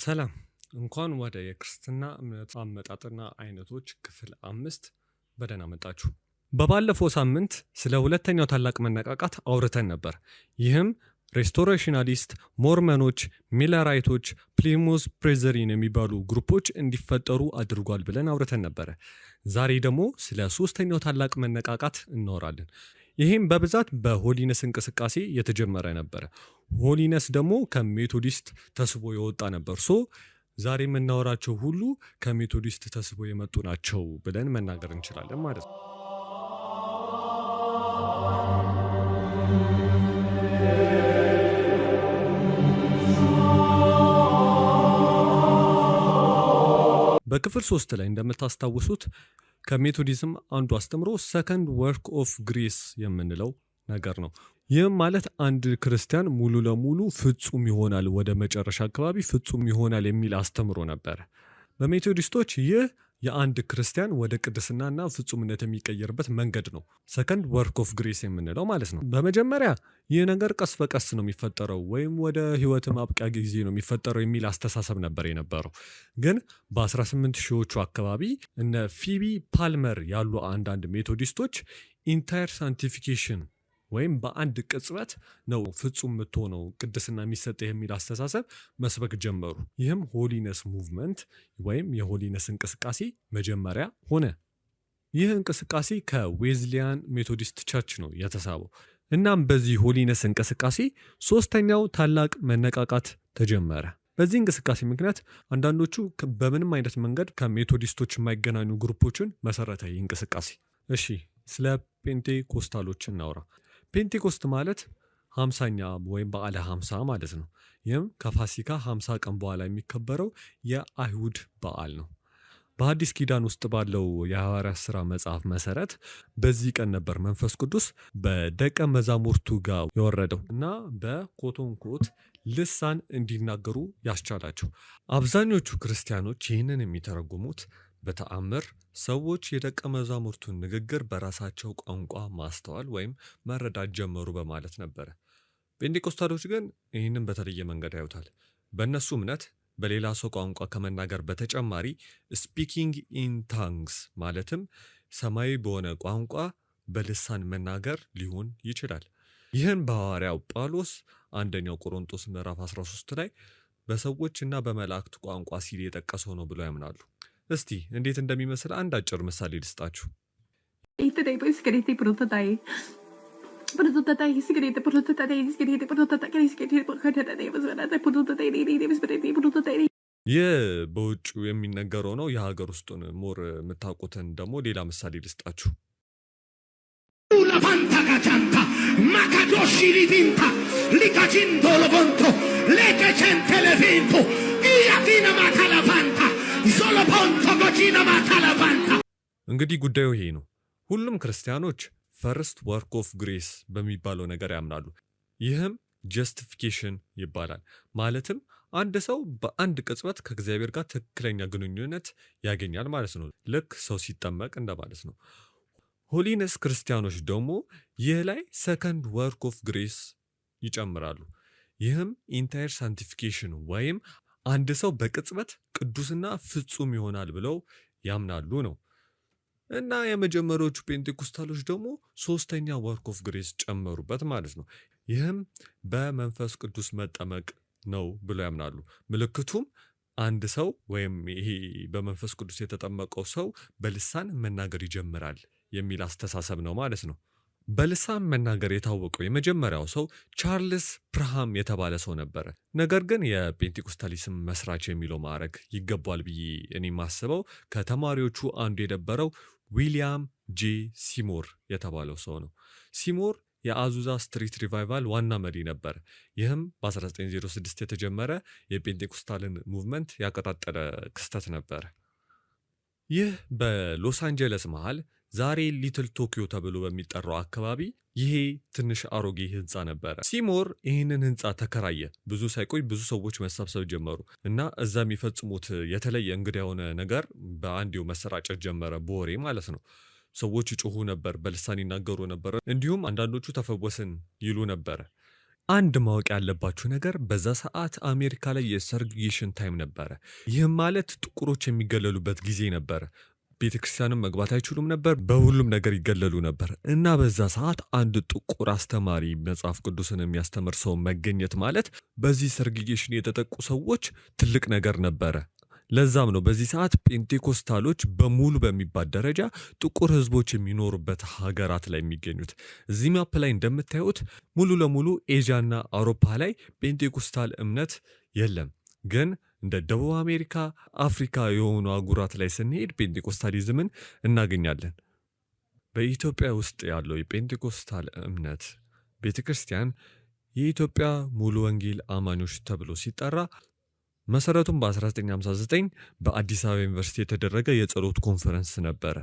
ሰላም እንኳን ወደ የክርስትና እምነት አመጣጥና አይነቶች ክፍል 5 በደህና መጣችሁ። በባለፈው ሳምንት ስለ ሁለተኛው ታላቅ መነቃቃት አውርተን ነበር። ይህም ሬስቶሬሽናሊስት፣ ሞርመኖች፣ ሚለራይቶች፣ ፕሊሞስ ፕሬዘሪን የሚባሉ ግሩፖች እንዲፈጠሩ አድርጓል ብለን አውርተን ነበረ። ዛሬ ደግሞ ስለ ሶስተኛው ታላቅ መነቃቃት እናወራለን። ይህም በብዛት በሆሊነስ እንቅስቃሴ የተጀመረ ነበረ። ሆሊነስ ደግሞ ከሜቶዲስት ተስቦ የወጣ ነበር። ዛሬ የምናወራቸው ሁሉ ከሜቶዲስት ተስቦ የመጡ ናቸው ብለን መናገር እንችላለን ማለት ነው። በክፍል 3 ላይ እንደምታስታውሱት ከሜቶዲዝም አንዱ አስተምሮ ሰከንድ ወርክ ኦፍ ግሬስ የምንለው ነገር ነው። ይህም ማለት አንድ ክርስቲያን ሙሉ ለሙሉ ፍጹም ይሆናል፣ ወደ መጨረሻ አካባቢ ፍጹም ይሆናል የሚል አስተምሮ ነበር። በሜቶዲስቶች ይህ የአንድ ክርስቲያን ወደ ቅድስናና ፍጹምነት የሚቀየርበት መንገድ ነው፣ ሰከንድ ወርክ ኦፍ ግሬስ የምንለው ማለት ነው። በመጀመሪያ ይህ ነገር ቀስ በቀስ ነው የሚፈጠረው ወይም ወደ ህይወት ማብቂያ ጊዜ ነው የሚፈጠረው የሚል አስተሳሰብ ነበር የነበረው። ግን በ18 ሺዎቹ አካባቢ እነ ፊቢ ፓልመር ያሉ አንዳንድ ሜቶዲስቶች ኢንታየር ሳንቲፊኬሽን ወይም በአንድ ቅጽበት ነው ፍጹም የምትሆነው ቅድስና የሚሰጥ የሚል አስተሳሰብ መስበክ ጀመሩ። ይህም ሆሊነስ ሙቭመንት ወይም የሆሊነስ እንቅስቃሴ መጀመሪያ ሆነ። ይህ እንቅስቃሴ ከዌዝሊያን ሜቶዲስት ቸርች ነው የተሳበው። እናም በዚህ ሆሊነስ እንቅስቃሴ ሶስተኛው ታላቅ መነቃቃት ተጀመረ። በዚህ እንቅስቃሴ ምክንያት አንዳንዶቹ በምንም አይነት መንገድ ከሜቶዲስቶች የማይገናኙ ግሩፖችን መሰረተ። ይህ እንቅስቃሴ እሺ፣ ስለ ፔንቴኮስታሎች እናውራ። ፔንቴኮስት ማለት 50ኛ ወይም በዓለ 50 ማለት ነው። ይህም ከፋሲካ 50 ቀን በኋላ የሚከበረው የአይሁድ በዓል ነው። በአዲስ ኪዳን ውስጥ ባለው የሐዋርያት ሥራ መጽሐፍ መሰረት በዚህ ቀን ነበር መንፈስ ቅዱስ በደቀ መዛሙርቱ ጋር የወረደው እና በኮቶንኮት ልሳን እንዲናገሩ ያስቻላቸው። አብዛኞቹ ክርስቲያኖች ይህንን የሚተረጉሙት በተአምር ሰዎች የደቀ መዛሙርቱን ንግግር በራሳቸው ቋንቋ ማስተዋል ወይም መረዳት ጀመሩ በማለት ነበረ። ፔንቴኮስታሎች ግን ይህንን በተለየ መንገድ ያዩታል። በእነሱ እምነት በሌላ ሰው ቋንቋ ከመናገር በተጨማሪ ስፒኪንግ ኢን ታንግስ ማለትም ሰማያዊ በሆነ ቋንቋ በልሳን መናገር ሊሆን ይችላል። ይህን በሐዋርያው ጳውሎስ አንደኛው ቆሮንቶስ ምዕራፍ 13 ላይ በሰዎችና በመላእክት ቋንቋ ሲል የጠቀሰው ነው ብለው ያምናሉ። እስቲ እንዴት እንደሚመስል አንድ አጭር ምሳሌ ልስጣችሁ። ይህ በውጭ የሚነገረው ነው። የሀገር ውስጡን ሞር የምታውቁትን ደግሞ ሌላ ምሳሌ ልስጣችሁ። ማካዶሺ ሊቪንታ ሊካቺንቶ ለቦንቶ ሌከቸንተ ለቪንቶ ኢያቲና ማካላፋንታ ዞሎፖንቶ ጎቺና ማካላፋንታ። እንግዲህ ጉዳዩ ይሄ ነው። ሁሉም ክርስቲያኖች ፈርስት ወርክ ኦፍ ግሬስ በሚባለው ነገር ያምናሉ። ይህም ጀስቲፊኬሽን ይባላል። ማለትም አንድ ሰው በአንድ ቅጽበት ከእግዚአብሔር ጋር ትክክለኛ ግንኙነት ያገኛል ማለት ነው። ልክ ሰው ሲጠመቅ እንደማለት ነው። ሆሊነስ ክርስቲያኖች ደግሞ ይህ ላይ ሰከንድ ወርክ ኦፍ ግሬስ ይጨምራሉ። ይህም ኢንታየር ሳንቲፊኬሽን ወይም አንድ ሰው በቅጽበት ቅዱስና ፍጹም ይሆናል ብለው ያምናሉ ነው። እና የመጀመሪያዎቹ ፔንቴኮስታሎች ደግሞ ሶስተኛ ወርክ ኦፍ ግሬስ ጨመሩበት ማለት ነው። ይህም በመንፈስ ቅዱስ መጠመቅ ነው ብለው ያምናሉ። ምልክቱም አንድ ሰው ወይም ይሄ በመንፈስ ቅዱስ የተጠመቀው ሰው በልሳን መናገር ይጀምራል የሚል አስተሳሰብ ነው ማለት ነው። በልሳን መናገር የታወቀው የመጀመሪያው ሰው ቻርልስ ፕርሃም የተባለ ሰው ነበረ። ነገር ግን የፔንቴኮስታሊስም መስራች የሚለው ማዕረግ ይገባል ብዬ እኔ ማስበው ከተማሪዎቹ አንዱ የነበረው ዊሊያም ጄ ሲሞር የተባለው ሰው ነው። ሲሞር የአዙዛ ስትሪት ሪቫይቫል ዋና መሪ ነበር። ይህም በ1906 የተጀመረ የፔንቴኮስታልን ሙቭመንት ያቀጣጠለ ክስተት ነበር። ይህ በሎስ አንጀለስ መሃል ዛሬ ሊትል ቶኪዮ ተብሎ በሚጠራው አካባቢ ይሄ ትንሽ አሮጌ ህንፃ ነበረ። ሲሞር ይህንን ህንፃ ተከራየ። ብዙ ሳይቆይ ብዙ ሰዎች መሰብሰብ ጀመሩ እና እዛ የሚፈጽሙት የተለየ እንግዳ የሆነ ነገር በአንዴው መሰራጨት ጀመረ፣ በወሬ ማለት ነው። ሰዎች ይጮሁ ነበር፣ በልሳን ይናገሩ ነበር፣ እንዲሁም አንዳንዶቹ ተፈወስን ይሉ ነበር። አንድ ማወቅ ያለባችሁ ነገር በዛ ሰዓት አሜሪካ ላይ የሰርግዬሽን ታይም ነበረ። ይህም ማለት ጥቁሮች የሚገለሉበት ጊዜ ነበረ። ቤተክርስቲያንም መግባት አይችሉም ነበር። በሁሉም ነገር ይገለሉ ነበር እና በዛ ሰዓት አንድ ጥቁር አስተማሪ መጽሐፍ ቅዱስን የሚያስተምር ሰው መገኘት ማለት በዚህ ሰርግዬሽን የተጠቁ ሰዎች ትልቅ ነገር ነበረ። ለዛም ነው በዚህ ሰዓት ጴንጤኮስታሎች በሙሉ በሚባል ደረጃ ጥቁር ህዝቦች የሚኖሩበት ሀገራት ላይ የሚገኙት። እዚህ ማፕ ላይ እንደምታዩት ሙሉ ለሙሉ ኤዥያና አውሮፓ ላይ ጴንጤኮስታል እምነት የለም። ግን እንደ ደቡብ አሜሪካ፣ አፍሪካ የሆኑ አህጉራት ላይ ስንሄድ ጴንጤኮስታሊዝምን እናገኛለን። በኢትዮጵያ ውስጥ ያለው የጴንጤኮስታል እምነት ቤተክርስቲያን የኢትዮጵያ ሙሉ ወንጌል አማኞች ተብሎ ሲጠራ መሰረቱም በ1959 በአዲስ አበባ ዩኒቨርሲቲ የተደረገ የጸሎት ኮንፈረንስ ነበረ።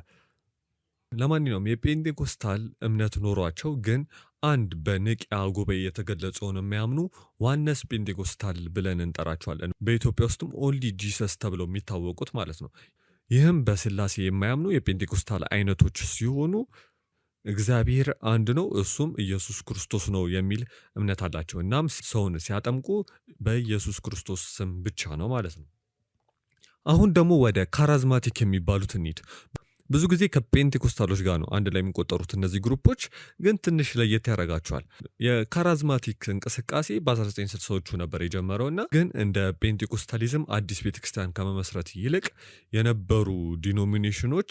ለማንኛውም የጴንጤኮስታል እምነት ኖሯቸው ግን አንድ በኒቅያ ጉባኤ የተገለጸውን የሚያምኑ ዋነስ ጴንጤኮስታል ብለን እንጠራቸዋለን። በኢትዮጵያ ውስጥም ኦንሊ ጂሰስ ተብለው የሚታወቁት ማለት ነው። ይህም በስላሴ የማያምኑ የጴንጤኮስታል አይነቶች ሲሆኑ እግዚአብሔር አንድ ነው፣ እሱም ኢየሱስ ክርስቶስ ነው የሚል እምነት አላቸው። እናም ሰውን ሲያጠምቁ በኢየሱስ ክርስቶስ ስም ብቻ ነው ማለት ነው። አሁን ደግሞ ወደ ካራዝማቲክ የሚባሉት እንሂድ። ብዙ ጊዜ ከጴንጤኮስታሎች ጋር ነው አንድ ላይ የሚቆጠሩት እነዚህ ግሩፖች፣ ግን ትንሽ ለየት ያደርጋቸዋል። የካራዝማቲክ እንቅስቃሴ በ1960ዎቹ ነበር የጀመረው እና ግን እንደ ጴንጤኮስታሊዝም አዲስ ቤተክርስቲያን ከመመስረት ይልቅ የነበሩ ዲኖሚኔሽኖች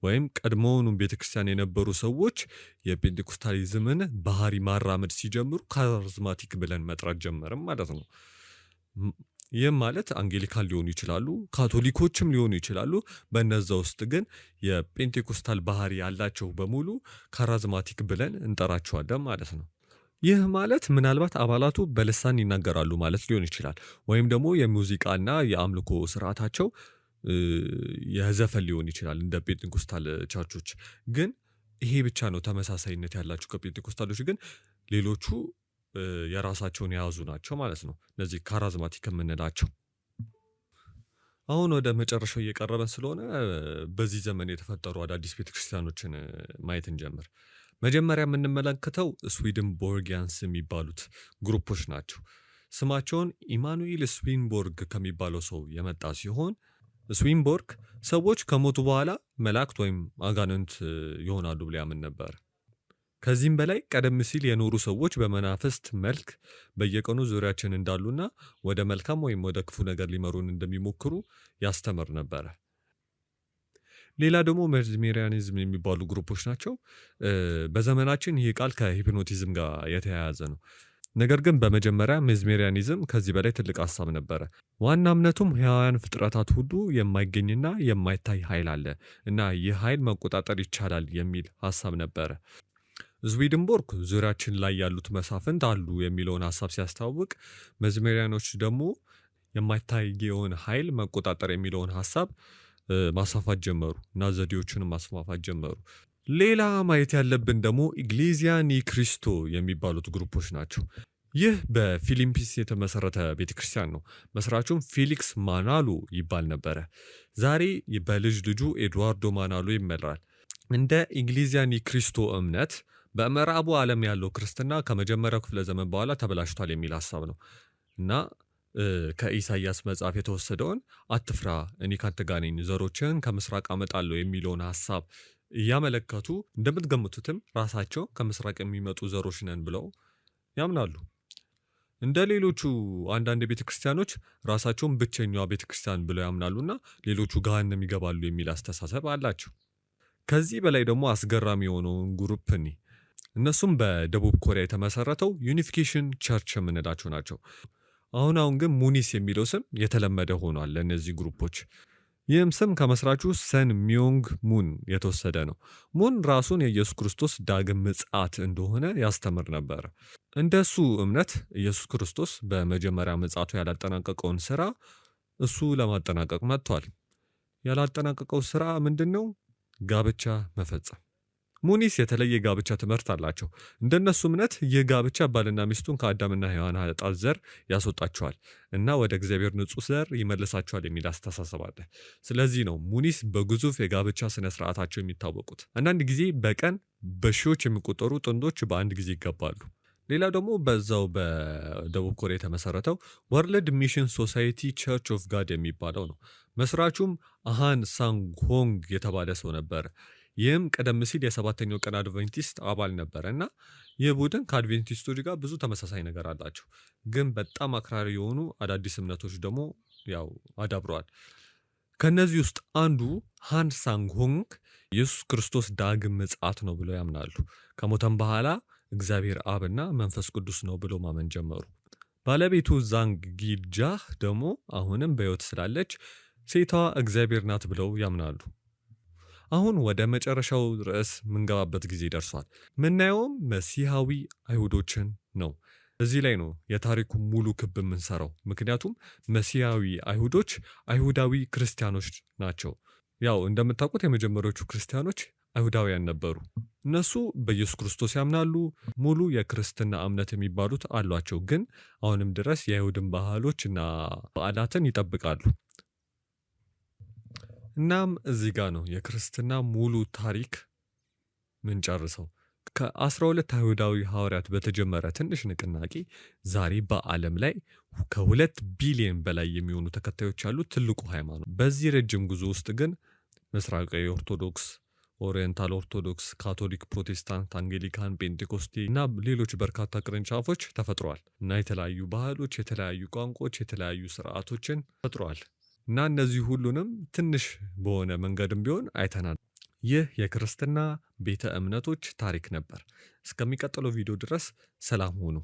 ወይም ቀድሞውኑ ቤተክርስቲያን የነበሩ ሰዎች የጴንጤኮስታሊዝምን ባህሪ ማራመድ ሲጀምሩ ካሪዝማቲክ ብለን መጥራት ጀመርም ማለት ነው። ይህም ማለት አንጌሊካን ሊሆኑ ይችላሉ፣ ካቶሊኮችም ሊሆኑ ይችላሉ። በነዛ ውስጥ ግን የጴንጤኮስታል ባህሪ ያላቸው በሙሉ ካሪዝማቲክ ብለን እንጠራቸዋለን ማለት ነው። ይህ ማለት ምናልባት አባላቱ በልሳን ይናገራሉ ማለት ሊሆን ይችላል፣ ወይም ደግሞ የሙዚቃና የአምልኮ ስርዓታቸው የዘፈን ሊሆን ይችላል እንደ ጴንጤኮስታል ቸርቾች። ግን ይሄ ብቻ ነው ተመሳሳይነት ያላቸው ከጴንጤኮስታሎች። ግን ሌሎቹ የራሳቸውን የያዙ ናቸው ማለት ነው፣ እነዚህ ካሪዝማቲክ የምንላቸው። አሁን ወደ መጨረሻው እየቀረበን ስለሆነ በዚህ ዘመን የተፈጠሩ አዳዲስ ቤተክርስቲያኖችን ማየት እንጀምር። መጀመሪያ የምንመለከተው ስዊድንቦርጊያንስ የሚባሉት ግሩፖች ናቸው። ስማቸውን ኢማኑኤል ስዊንቦርግ ከሚባለው ሰው የመጣ ሲሆን ስዊንቦርግ ሰዎች ከሞቱ በኋላ መላእክት ወይም አጋንንት ይሆናሉ ብሎ ያምን ነበር። ከዚህም በላይ ቀደም ሲል የኖሩ ሰዎች በመናፍስት መልክ በየቀኑ ዙሪያችን እንዳሉና ወደ መልካም ወይም ወደ ክፉ ነገር ሊመሩን እንደሚሞክሩ ያስተምር ነበረ። ሌላ ደግሞ ሜዝሜሪያኒዝም የሚባሉ ግሩፖች ናቸው። በዘመናችን ይህ ቃል ከሂፕኖቲዝም ጋር የተያያዘ ነው። ነገር ግን በመጀመሪያ ሜዝሜሪያኒዝም ከዚህ በላይ ትልቅ ሀሳብ ነበረ። ዋና እምነቱም ሕያዋን ፍጥረታት ሁሉ የማይገኝና የማይታይ ኃይል አለ እና ይህ ኃይል መቆጣጠር ይቻላል የሚል ሀሳብ ነበረ። ስዊድንቦርግ ዙሪያችን ላይ ያሉት መሳፍንት አሉ የሚለውን ሀሳብ ሲያስታውቅ፣ ሜዝሜሪያኖች ደግሞ የማይታየውን ኃይል መቆጣጠር የሚለውን ሀሳብ ማስፋፋት ጀመሩ እና ዘዴዎችንም ማስፋፋት ጀመሩ። ሌላ ማየት ያለብን ደግሞ ኢግሌዚያ ኒ ክሪስቶ የሚባሉት ግሩፖች ናቸው። ይህ በፊሊፒንስ የተመሰረተ ቤተክርስቲያን ነው። መስራቹም ፌሊክስ ማናሎ ይባል ነበረ። ዛሬ በልጅ ልጁ ኤድዋርዶ ማናሎ ይመራል። እንደ ኢግሌዚያ ኒ ክሪስቶ እምነት በምዕራቡ ዓለም ያለው ክርስትና ከመጀመሪያው ክፍለ ዘመን በኋላ ተበላሽቷል የሚል ሀሳብ ነው እና ከኢሳይያስ መጽሐፍ የተወሰደውን አትፍራ እኔ ካንተ ጋር ነኝ፣ ዘሮችህን ከምስራቅ አመጣለሁ የሚለውን ሀሳብ እያመለከቱ እንደምትገምቱትም ራሳቸው ከምስራቅ የሚመጡ ዘሮች ነን ብለው ያምናሉ። እንደ ሌሎቹ አንዳንድ ቤተክርስቲያኖች ራሳቸውን ብቸኛዋ ቤተክርስቲያን ብለው ያምናሉና ሌሎቹ ገሃነም ይገባሉ የሚል አስተሳሰብ አላቸው። ከዚህ በላይ ደግሞ አስገራሚ የሆነውን ግሩፕ እነሱም በደቡብ ኮሪያ የተመሰረተው ዩኒፊኬሽን ቸርች የምንላቸው ናቸው። አሁን ግን ሙኒስ የሚለው ስም የተለመደ ሆኗል ለእነዚህ ግሩፖች። ይህም ስም ከመስራቹ ሰን ሚዮንግ ሙን የተወሰደ ነው። ሙን ራሱን የኢየሱስ ክርስቶስ ዳግም ምጽአት እንደሆነ ያስተምር ነበር። እንደሱ እምነት ኢየሱስ ክርስቶስ በመጀመሪያ ምጽአቱ ያላጠናቀቀውን ስራ እሱ ለማጠናቀቅ መጥቷል። ያላጠናቀቀው ስራ ምንድን ነው? ጋብቻ መፈጸም። ሙኒስ የተለየ ጋብቻ ትምህርት አላቸው። እንደነሱ እምነት ይህ ጋብቻ ባልና ሚስቱን ከአዳምና ሔዋን ኃጢአት ዘር ያስወጣቸዋል እና ወደ እግዚአብሔር ንጹሕ ዘር ይመልሳቸዋል የሚል አስተሳሰብ አለ። ስለዚህ ነው ሙኒስ በግዙፍ የጋብቻ ስነ ስርዓታቸው የሚታወቁት። አንዳንድ ጊዜ በቀን በሺዎች የሚቆጠሩ ጥንዶች በአንድ ጊዜ ይጋባሉ። ሌላው ደግሞ በዛው በደቡብ ኮሪያ የተመሰረተው ወርልድ ሚሽን ሶሳይቲ ቸርች ኦፍ ጋድ የሚባለው ነው። መስራቹም አሃን ሳንግሆንግ የተባለ ሰው ነበር። ይህም ቀደም ሲል የሰባተኛው ቀን አድቬንቲስት አባል ነበረ እና ይህ ቡድን ከአድቬንቲስቶች ጋር ብዙ ተመሳሳይ ነገር አላቸው። ግን በጣም አክራሪ የሆኑ አዳዲስ እምነቶች ደግሞ ያው አዳብረዋል። ከነዚህ ውስጥ አንዱ ሃን ሳንግሆንግ ኢየሱስ ክርስቶስ ዳግም ምጽአት ነው ብለው ያምናሉ። ከሞተም በኋላ እግዚአብሔር አብና መንፈስ ቅዱስ ነው ብሎ ማመን ጀመሩ። ባለቤቱ ዛንግ ጊጃህ ደግሞ አሁንም በሕይወት ስላለች ሴቷ እግዚአብሔር ናት ብለው ያምናሉ። አሁን ወደ መጨረሻው ርዕስ ምንገባበት ጊዜ ደርሷል። ምናየውም መሲሐዊ አይሁዶችን ነው። እዚህ ላይ ነው የታሪኩ ሙሉ ክብ የምንሰራው። ምክንያቱም መሲሐዊ አይሁዶች አይሁዳዊ ክርስቲያኖች ናቸው። ያው እንደምታውቁት የመጀመሪያዎቹ ክርስቲያኖች አይሁዳውያን ነበሩ። እነሱ በኢየሱስ ክርስቶስ ያምናሉ። ሙሉ የክርስትና እምነት የሚባሉት አሏቸው። ግን አሁንም ድረስ የአይሁድን ባህሎች እና በዓላትን ይጠብቃሉ። እናም እዚህ ጋር ነው የክርስትና ሙሉ ታሪክ ምንጨርሰው። ከ12 አይሁዳዊ ሐዋርያት በተጀመረ ትንሽ ንቅናቄ ዛሬ በዓለም ላይ ከ2 ቢሊዮን በላይ የሚሆኑ ተከታዮች ያሉት ትልቁ ሃይማኖት። በዚህ ረጅም ጉዞ ውስጥ ግን ምስራቃዊ ኦርቶዶክስ፣ ኦሪየንታል ኦርቶዶክስ፣ ካቶሊክ፣ ፕሮቴስታንት፣ አንጌሊካን፣ ጴንጤኮስቴ እና ሌሎች በርካታ ቅርንጫፎች ተፈጥረዋል እና የተለያዩ ባህሎች፣ የተለያዩ ቋንቋዎች፣ የተለያዩ ስርዓቶችን ፈጥረዋል እና እነዚህ ሁሉንም ትንሽ በሆነ መንገድም ቢሆን አይተናል። ይህ የክርስትና ቤተ እምነቶች ታሪክ ነበር። እስከሚቀጥለው ቪዲዮ ድረስ ሰላም ሁኑ።